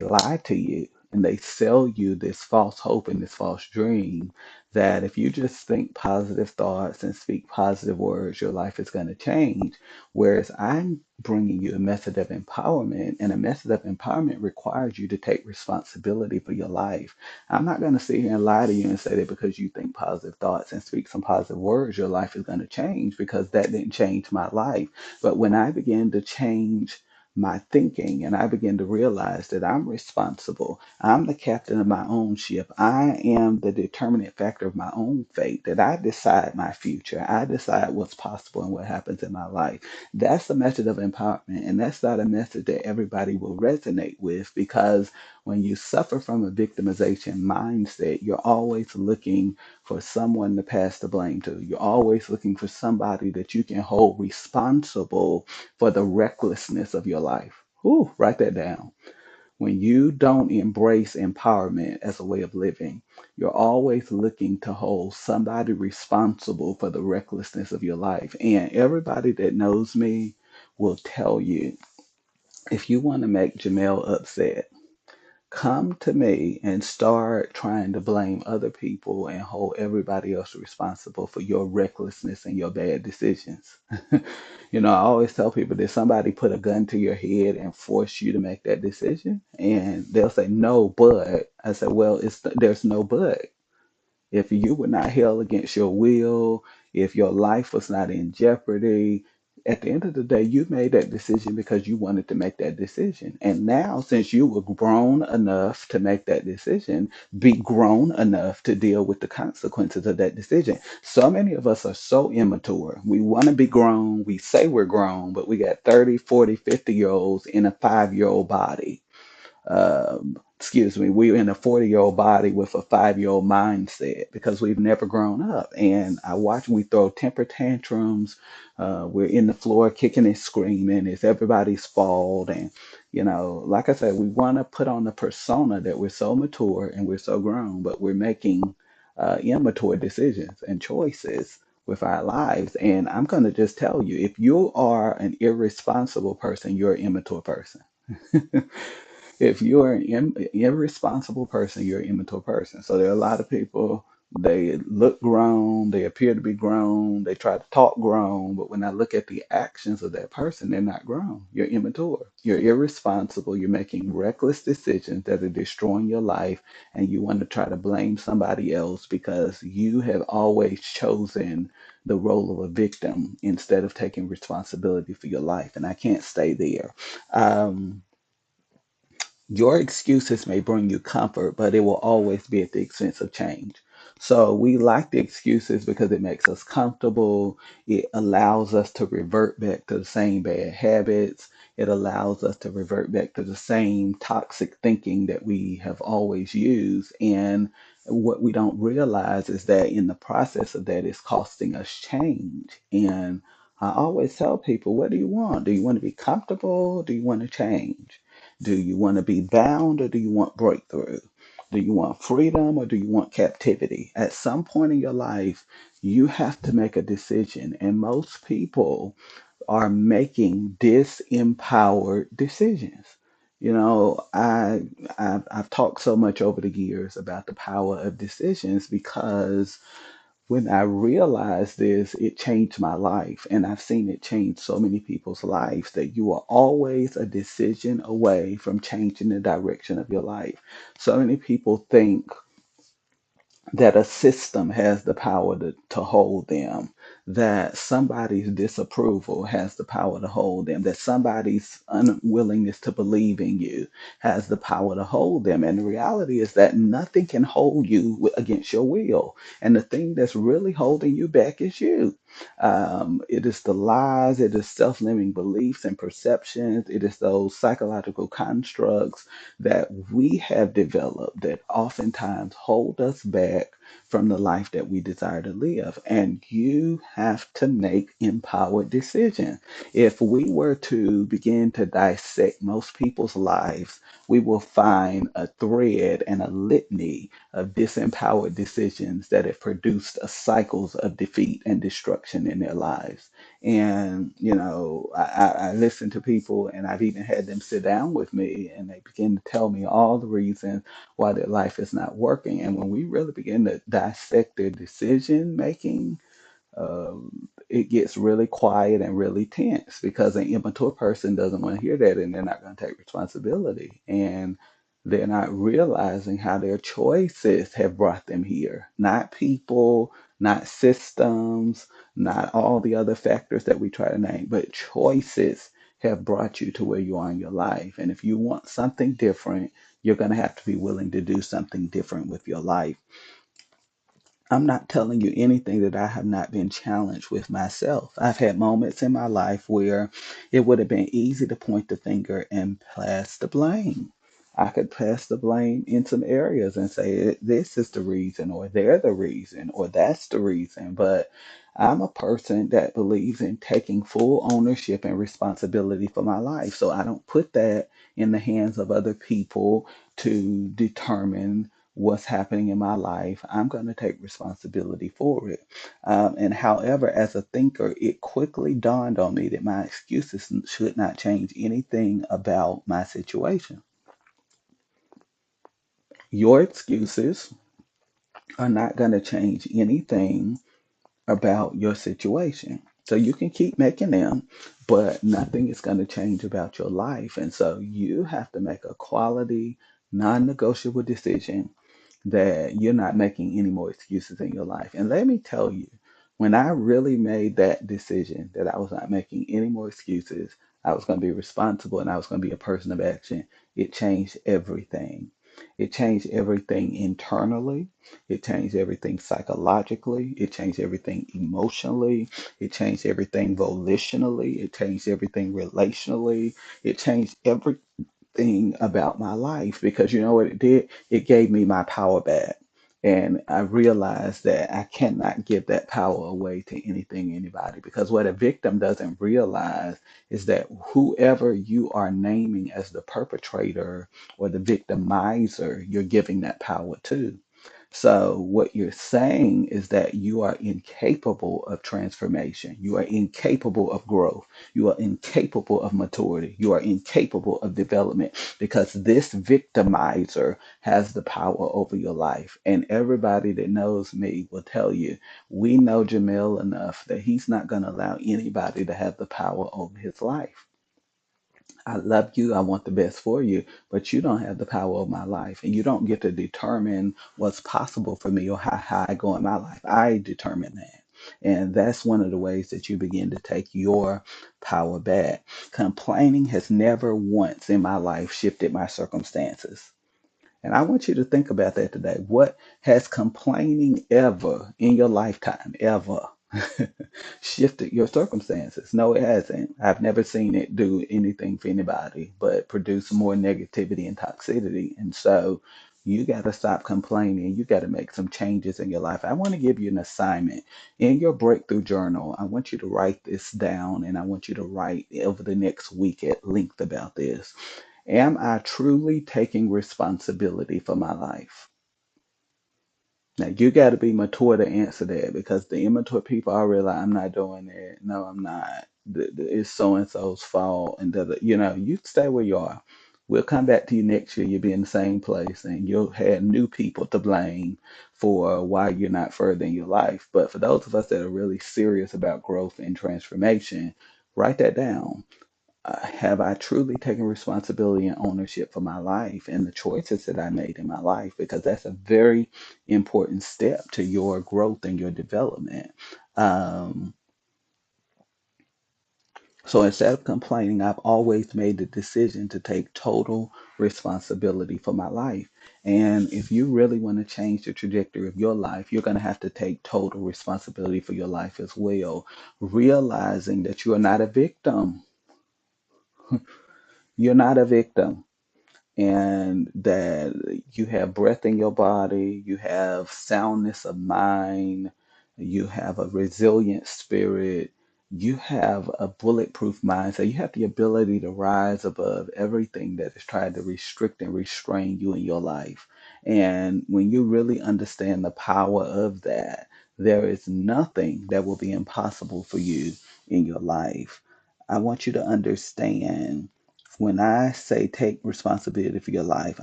lie to you and they sell you this false hope and this false dream that if you just think positive thoughts and speak positive words, your life is going to change. Whereas I'm bringing you a method of empowerment, and a method of empowerment requires you to take responsibility for your life. I'm not going to sit here and lie to you and say that because you think positive thoughts and speak some positive words, your life is going to change, because that didn't change my life. But when I began to change my thinking and I begin to realize that I'm responsible. I'm the captain of my own ship. I am the determinant factor of my own fate, that I decide my future. I decide what's possible and what happens in my life. That's the method of empowerment. And that's not a method that everybody will resonate with, because when you suffer from a victimization mindset, you're always looking for someone to pass the blame to. You're always looking for somebody that you can hold responsible for the recklessness of your life. Ooh, write that down. When you don't embrace empowerment as a way of living, you're always looking to hold somebody responsible for the recklessness of your life. And everybody that knows me will tell you, if you want to make Jamel upset, come to me and start trying to blame other people and hold everybody else responsible for your recklessness and your bad decisions. I always tell people, did somebody put a gun to your head and force you to make that decision? And they'll say, no, but. I said, well, there's no but. If you were not held against your will, if your life was not in jeopardy, at the end of the day, you made that decision because you wanted to make that decision. And now, since you were grown enough to make that decision, be grown enough to deal with the consequences of that decision. So many of us are so immature. We want to be grown. We say we're grown, but we got 30, 40, 50-year olds in a 5-year-old body. We're in a 40-year-old body with a 5-year-old mindset because we've never grown up. And I watch, we throw temper tantrums. We're in the floor kicking and screaming. It's everybody's fault. And, like I said, we want to put on the persona that we're so mature and we're so grown, but we're making immature decisions and choices with our lives. And I'm going to just tell you, if you are an irresponsible person, you're an immature person. If you're an irresponsible person, you're an immature person. So there are a lot of people, they look grown, they appear to be grown, they try to talk grown, but when I look at the actions of that person, they're not grown. You're immature. You're irresponsible. You're making reckless decisions that are destroying your life, and you want to try to blame somebody else because you have always chosen the role of a victim instead of taking responsibility for your life. And I can't stay there. Um, your excuses may bring you comfort, but it will always be at the expense of change. So we like the excuses because it makes us comfortable. It allows us to revert back to the same bad habits. It allows us to revert back to the same toxic thinking that we have always used. And what we don't realize is that in the process of that, it's costing us change. And I always tell people, what do you want? Do you want to be comfortable? Do you want to change? Do you want to be bound, or do you want breakthrough? Do you want freedom, or do you want captivity? At some point in your life, you have to make a decision. And most people are making disempowered decisions. I've talked so much over the years about the power of decisions because when I realized this, it changed my life. And I've seen it change so many people's lives, that you are always a decision away from changing the direction of your life. So many people think that a system has the power to hold them, that somebody's disapproval has the power to hold them, that somebody's unwillingness to believe in you has the power to hold them. And the reality is that nothing can hold you against your will. And the thing that's really holding you back is you. It is the lies, it is self limiting beliefs and perceptions, it is those psychological constructs that we have developed that oftentimes hold us back from the life that we desire to live. And you have to make empowered decisions. If we were to begin to dissect most people's lives, we will find a thread and a litany of disempowered decisions that have produced cycles of defeat and destruction in their lives. And, I listen to people, and I've even had them sit down with me and they begin to tell me all the reasons why their life is not working. And when we really begin to dissect their decision making, it gets really quiet and really tense because an immature person doesn't want to hear that, and they're not going to take responsibility. And they're not realizing how their choices have brought them here, not people, not systems, not all the other factors that we try to name, but choices have brought you to where you are in your life. And if you want something different, you're going to have to be willing to do something different with your life. I'm not telling you anything that I have not been challenged with myself. I've had moments in my life where it would have been easy to point the finger and pass the blame. I could pass the blame in some areas and say, this is the reason, or they're the reason, or that's the reason. But I'm a person that believes in taking full ownership and responsibility for my life. So I don't put that in the hands of other people to determine what's happening in my life. I'm going to take responsibility for it. And however, as a thinker, it quickly dawned on me that my excuses should not change anything about my situation. Your excuses are not going to change anything about your situation. So you can keep making them, but nothing is going to change about your life. And so you have to make a quality, non negotiable decision that you're not making any more excuses in your life. And let me tell you, when I really made that decision that I was not making any more excuses, I was going to be responsible and I was going to be a person of action, it changed everything. It changed everything internally. It changed everything psychologically. It changed everything emotionally. It changed everything volitionally. It changed everything relationally. It changed everything about my life because you know what it did? It gave me my power back. And I realized that I cannot give that power away to anything, anybody, because what a victim doesn't realize is that whoever you are naming as the perpetrator or the victimizer, you're giving that power to. So, what you're saying is that you are incapable of transformation. You are incapable of growth. You are incapable of maturity. You are incapable of development because this victimizer has the power over your life. And everybody that knows me will tell you, we know Jamel enough that he's not going to allow anybody to have the power over his life. I love you. I want the best for you, but you don't have the power of my life, and you don't get to determine what's possible for me or how high I go in my life. I determine that. And that's one of the ways that you begin to take your power back. Complaining has never once in my life shifted my circumstances. And I want you to think about that today. What has complaining ever in your lifetime, ever, shifted your circumstances? No, it hasn't. I've never seen it do anything for anybody but produce more negativity and toxicity. And so you got to stop complaining. You got to make some changes in your life. I want to give you an assignment in your breakthrough journal. I want you to write this down and I want you to write over the next week at length about this. Am I truly taking responsibility for my life? Now you got to be mature to answer that because the immature people already like, I'm not doing it. No, I'm not. It's so and so's fault, and you stay where you are. We'll come back to you next year. You'll be in the same place, and you'll have new people to blame for why you're not further in your life. But for those of us that are really serious about growth and transformation, write that down. Have I truly taken responsibility and ownership for my life and the choices that I made in my life? Because that's a very important step to your growth and your development. Um, so instead of complaining, I've always made the decision to take total responsibility for my life. And if you really want to change the trajectory of your life, you're going to have to take total responsibility for your life as well, realizing that you are not a victim. You're not a victim. And that you have breath in your body, you have soundness of mind, you have a resilient spirit, you have a bulletproof mind. So you have the ability to rise above everything that is trying to restrict and restrain you in your life. And when you really understand the power of that, there is nothing that will be impossible for you in your life. I want you to understand when I say take responsibility for your life,